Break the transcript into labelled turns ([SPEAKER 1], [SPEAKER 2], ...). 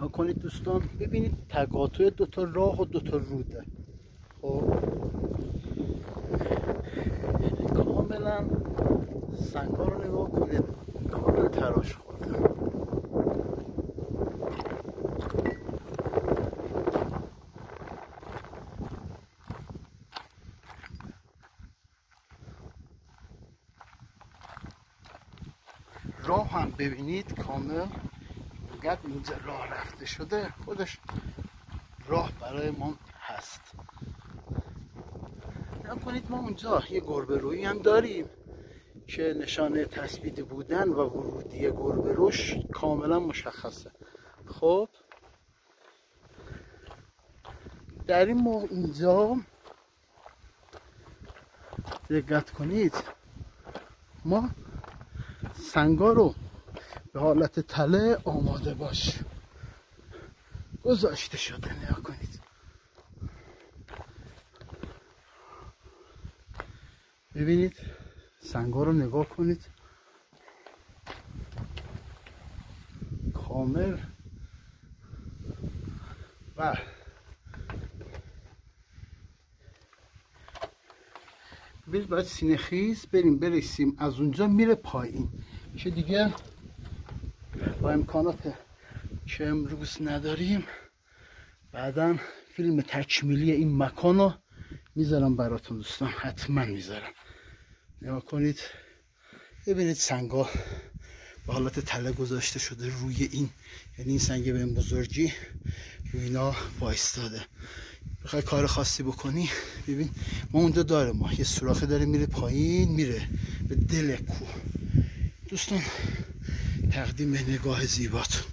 [SPEAKER 1] نگاه کنید دوستان، ببینید تقاطع دوتا راه و دوتا روده. خب کاملا سنگا رو نگاه کنید، کاملا تراش خورده. راه هم ببینید کامل اگر اینجا راه رفته شده، خودش راه برای ما هست. نگاه کنید ما اونجا یه گربه رویی هم داریم که نشانه تثبیت بودن و ورودی گربه روش کاملا مشخصه. خب در این اینجا دقت کنید، ما سنگا رو به حالت تله آماده باش گذاشته شده. نگاه کنید، ببینید سنگا رو نگاه کنید، کامل. و ببینید باید سینه خیز برسیم، از اونجا میره پایین که دیگه با امکانات که امروز نداریم بعدا فیلم تکمیلی این مکان رو میذارم براتون دوستان، حتما میذارم. نگاه کنید، ببینید سنگا به حالت تله گذاشته شده روی این، یعنی این سنگ به این بزرگی روی اینا وایستاده. بخوای کار خاصی بکنی، ببین ما اونجا داره، ما یه سوراخی داره میره پایین، میره به دل کوه. دوستان تقدیم نگاه زیباتون.